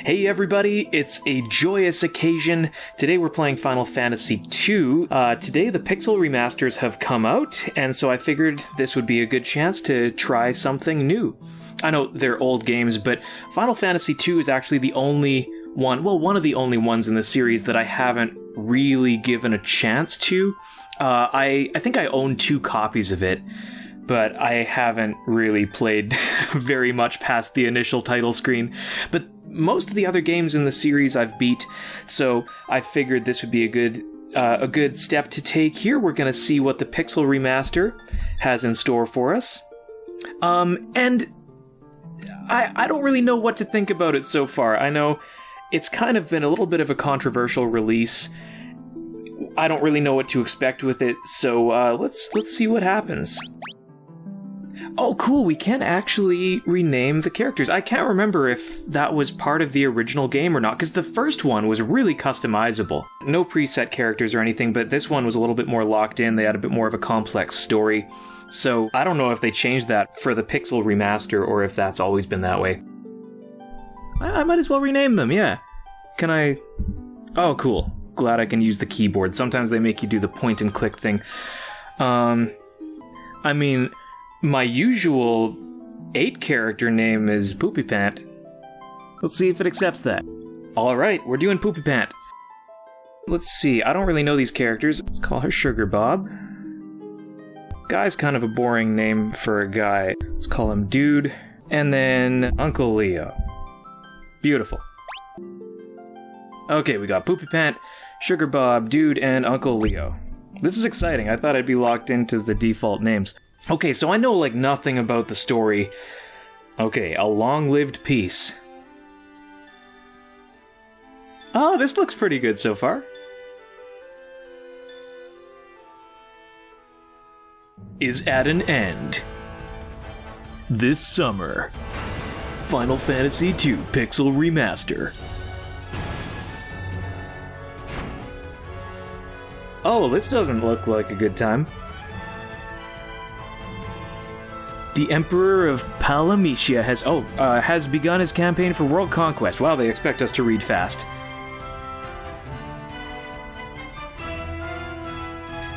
Hey everybody, it's a joyous occasion. Today we're playing Final Fantasy II. Today the Pixel remasters have come out, and so I figured this would be a good chance to try something new. I know they're old games, but Final Fantasy II is actually the only one of the only ones in the series that I haven't really given a chance to. I think I own 2 copies of it, but I haven't really played very much past the initial title screen. But most of the other games in the series I've beat, so I figured this would be a good step to take here. We're going to see what the Pixel Remaster has in store for us. And I don't really know what to think about it so far. I know it's kind of been a little bit of a controversial release. I don't really know what to expect with it, so let's see what happens. Oh, cool, we can actually rename the characters. I can't remember if that was part of the original game or not, because the first one was really customizable. No preset characters or anything, but this one was a little bit more locked in. They had a bit more of a complex story. So I don't know if they changed that for the Pixel Remaster or if that's always been that way. I might as well rename them, yeah. Can I... Oh, cool. Glad I can use the keyboard. Sometimes they make you do the point and click thing. I mean... My usual 8-character name is Poopy Pant. Let's see if it accepts that. Alright, we're doing Poopy Pant. Let's see, I don't really know these characters. Let's call her Sugar Bob. Guy's kind of a boring name for a guy. Let's call him Dude. And then Uncle Leo. Beautiful. Okay, we got Poopy Pant, Sugar Bob, Dude, and Uncle Leo. This is exciting. I thought I'd be locked into the default names. Okay, so I know, nothing about the story. Okay, a long-lived peace. Oh, this looks pretty good so far. Is at an end. This summer. Final Fantasy II Pixel Remaster. Oh, this doesn't look like a good time. The Emperor of Palamecia has begun his campaign for world conquest. Wow, they expect us to read fast.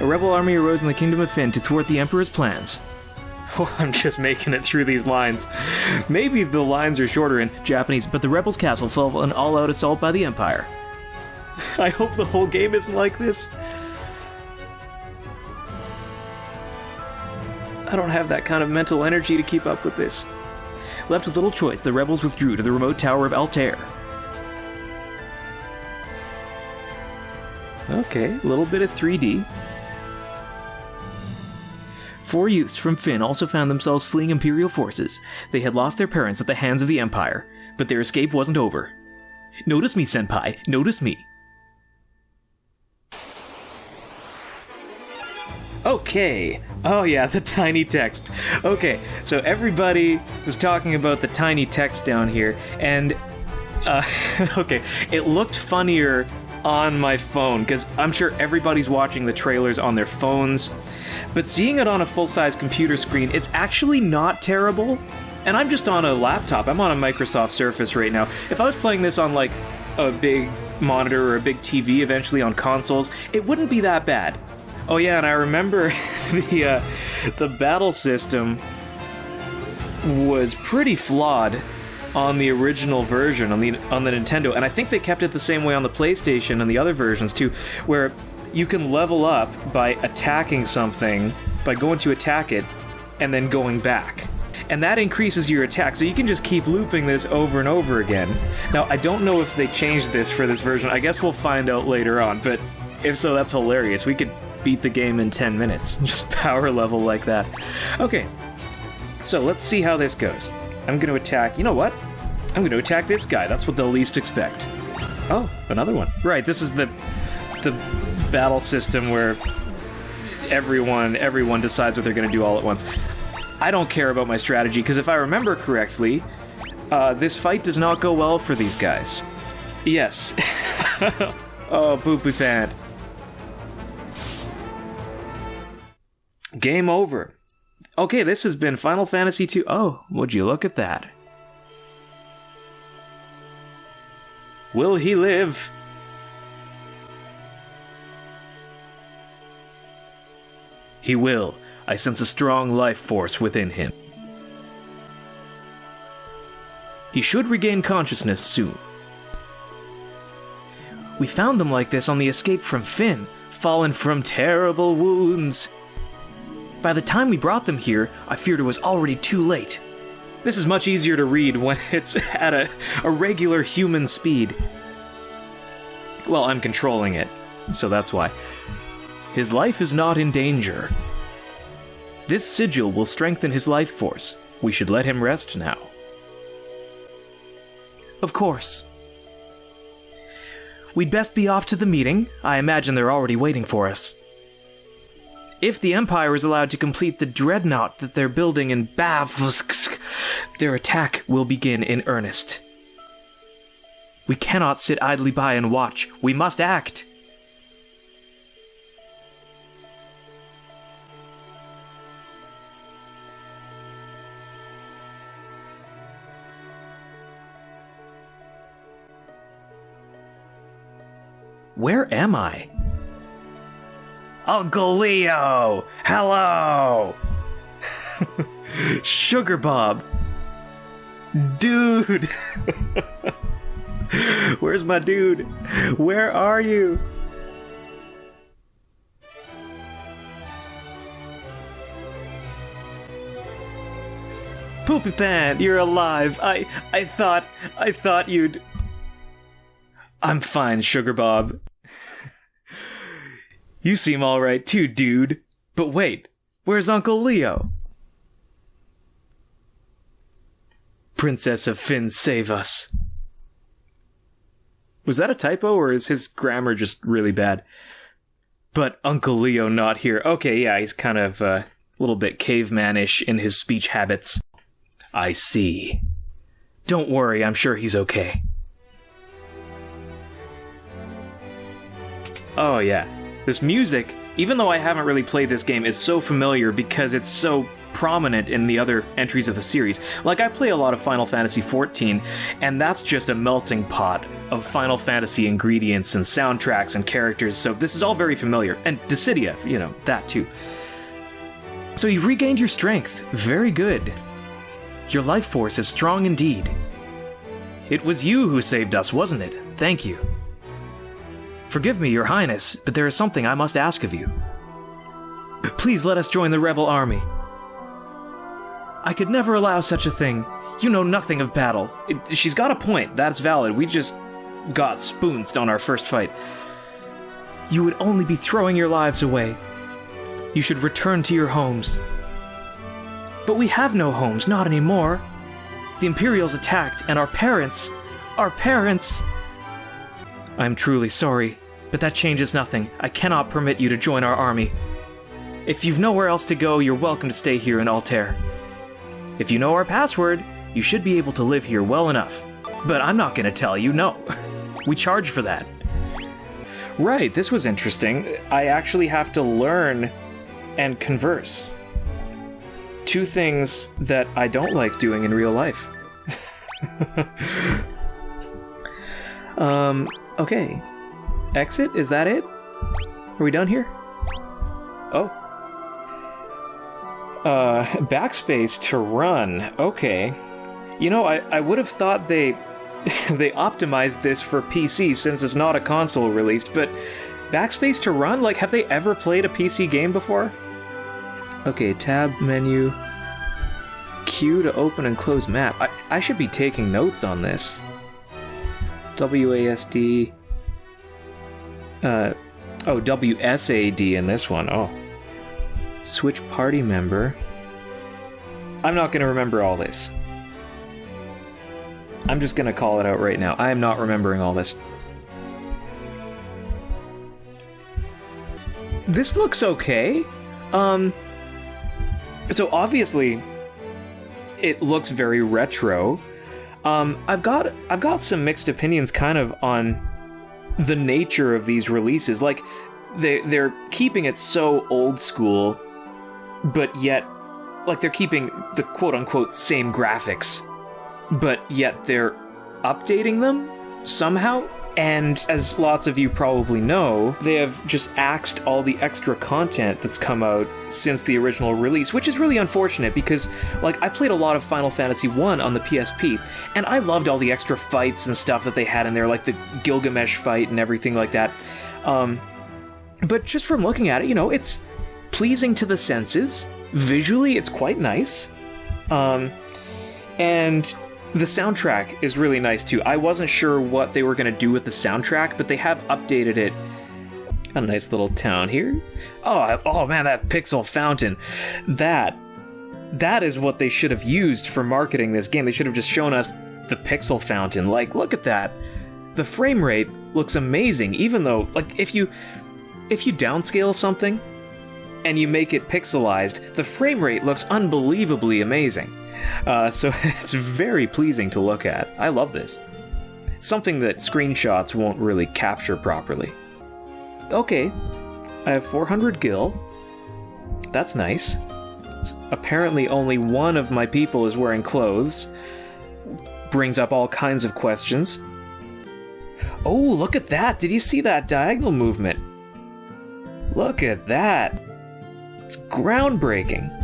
A rebel army arose in the Kingdom of Fynn to thwart the Emperor's plans. Oh, I'm just making it through these lines. Maybe the lines are shorter in Japanese, but the rebels' castle fell an all-out assault by the Empire. I hope the whole game isn't like this. I don't have that kind of mental energy to keep up with this. Left with little choice, the rebels withdrew to the remote tower of Altair. Okay, a little bit of 3D. 4 youths from Fynn also found themselves fleeing Imperial forces. They had lost their parents at the hands of the Empire, but their escape wasn't over. Notice me, Senpai, notice me. Okay. Oh yeah, the tiny text. Okay, so everybody was talking about the tiny text down here, and, okay, it looked funnier on my phone, because I'm sure everybody's watching the trailers on their phones, but seeing it on a full-size computer screen, it's actually not terrible, and I'm just on a laptop. I'm on a Microsoft Surface right now. If I was playing this on, a big monitor or a big TV eventually on consoles, it wouldn't be that bad. Oh yeah, and I remember the battle system was pretty flawed on the original version, on the Nintendo, and I think they kept it the same way on the PlayStation and the other versions too, where you can level up by attacking something, by going to attack it, and then going back. And that increases your attack, so you can just keep looping this over and over again. Now, I don't know if they changed this for this version. I guess we'll find out later on, but if so, that's hilarious. We could beat the game in 10 minutes. Just power level like that. Okay, so let's see how this goes. I'm going to attack... You know what? I'm going to attack this guy. That's what they'll least expect. Oh, another one. Right, this is the battle system where everyone decides what they're going to do all at once. I don't care about my strategy, because if I remember correctly, this fight does not go well for these guys. Yes. Oh, Poopy Pant. Game over. Okay, this has been Final Fantasy II. Oh, would you look at that? Will he live? He will. I sense a strong life force within him. He should regain consciousness soon. We found them like this on the escape from Finn, fallen from terrible wounds. By the time we brought them here, I feared it was already too late. This is much easier to read when it's at a regular human speed. Well, I'm controlling it, so that's why. His life is not in danger. This sigil will strengthen his life force. We should let him rest now. Of course. We'd best be off to the meeting. I imagine they're already waiting for us. If the Empire is allowed to complete the dreadnought that they're building in Bavsk, their attack will begin in earnest. We cannot sit idly by and watch. We must act. Where am I? Uncle Leo! Hello! Sugar Bob! Dude! Where's my dude? Where are you? Poopy Pan, you're alive! I thought you'd... I'm fine, Sugar Bob. You seem alright too, dude. But wait, where's Uncle Leo? Princess of Finn, save us. Was that a typo, or is his grammar just really bad? But Uncle Leo not here. Okay, yeah, he's kind of a little bit caveman-ish in his speech habits. I see. Don't worry, I'm sure he's okay. Oh yeah, this music, even though I haven't really played this game, is so familiar because it's so prominent in the other entries of the series. Like, I play a lot of Final Fantasy XIV, and that's just a melting pot of Final Fantasy ingredients and soundtracks and characters, so this is all very familiar. And Dissidia, you know, that too. So you've regained your strength. Very good. Your life force is strong indeed. It was you who saved us, wasn't it? Thank you. Forgive me, Your Highness, but there is something I must ask of you. Please let us join the rebel army. I could never allow such a thing. You know nothing of battle. She's got a point, that's valid. We just got spoonced on our first fight. You would only be throwing your lives away. You should return to your homes. But we have no homes, not anymore. The Imperials attacked, and our parents... I'm truly sorry, but that changes nothing. I cannot permit you to join our army. If you've nowhere else to go, you're welcome to stay here in Altair. If you know our password, you should be able to live here well enough. But I'm not gonna tell you, no. We charge for that. Right, this was interesting. I actually have to learn and converse. Two things that I don't like doing in real life. Okay. Exit? Is that it? Are we done here? Oh. Backspace to run. Okay. You know, I would have thought they optimized this for PC since it's not a console released, but backspace to run? Like, have they ever played a PC game before? Okay, tab menu. Q to open and close map. I should be taking notes on this. WASD. WSAD in this one. Oh. Switch party member. I'm not gonna remember all this. I'm just gonna call it out right now. I am not remembering all this. This looks okay. So obviously, it looks very retro. I've got some mixed opinions kind of on the nature of these releases. Like, they're keeping it so old school, but yet, like, they're keeping the quote-unquote same graphics, but yet they're updating them somehow. And as lots of you probably know, they have just axed all the extra content that's come out since the original release, which is really unfortunate because, like, I played a lot of Final Fantasy 1 on the PSP, and I loved all the extra fights and stuff that they had in there, like the Gilgamesh fight and everything like that. But just from looking at it, you know, it's pleasing to the senses. Visually, it's quite nice. And the soundtrack is really nice too. I wasn't sure what they were going to do with the soundtrack, but they have updated it. A nice little town here. Oh man, that pixel fountain. That is what they should have used for marketing this game. They should have just shown us the pixel fountain. Like, look at that. The frame rate looks amazing, even though, like, if you downscale something and you make it pixelized, the frame rate looks unbelievably amazing. So it's very pleasing to look at. I love this. It's something that screenshots won't really capture properly. Okay, I have 400 gil. That's nice. Apparently only one of my people is wearing clothes. Brings up all kinds of questions. Oh, look at that! Did you see that diagonal movement? Look at that! It's groundbreaking.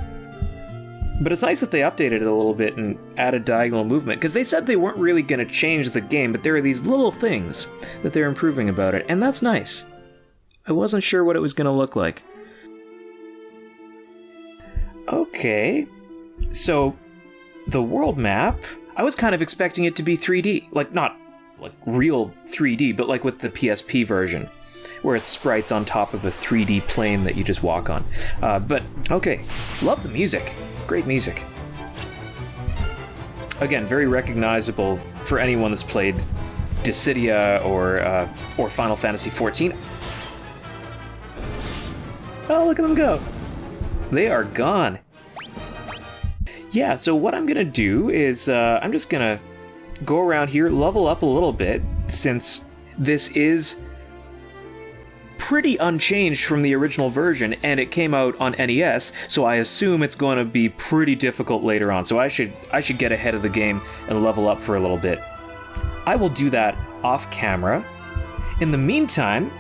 But it's nice that they updated it a little bit and added diagonal movement, because they said they weren't really going to change the game, but there are these little things that they're improving about it, and that's nice. I wasn't sure what it was going to look like. Okay, so the world map, I was kind of expecting it to be 3D, like not like real 3D, but like with the PSP version, where it's sprites on top of a 3D plane that you just walk on. But okay, love the music. Great music. Again, very recognizable for anyone that's played Dissidia or Final Fantasy XIV. Oh, look at them go. They are gone. Yeah, so what I'm gonna do is I'm just gonna go around here, level up a little bit, since this is pretty unchanged from the original version, and it came out on NES, so I assume it's going to be pretty difficult later on, so I should get ahead of the game and level up for a little bit. I will do that off camera. In the meantime,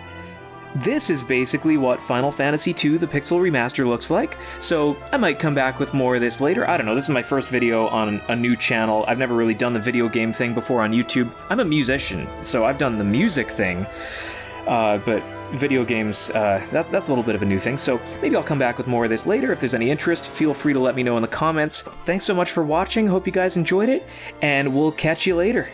this is basically what Final Fantasy II The Pixel Remaster looks like, so I might come back with more of this later. I don't know, this is my first video on a new channel. I've never really done the video game thing before on YouTube. I'm a musician, so I've done the music thing, but video games, that's a little bit of a new thing, so maybe I'll come back with more of this later. If there's any interest, feel free to let me know in the comments. Thanks so much for watching, hope you guys enjoyed it, and we'll catch you later.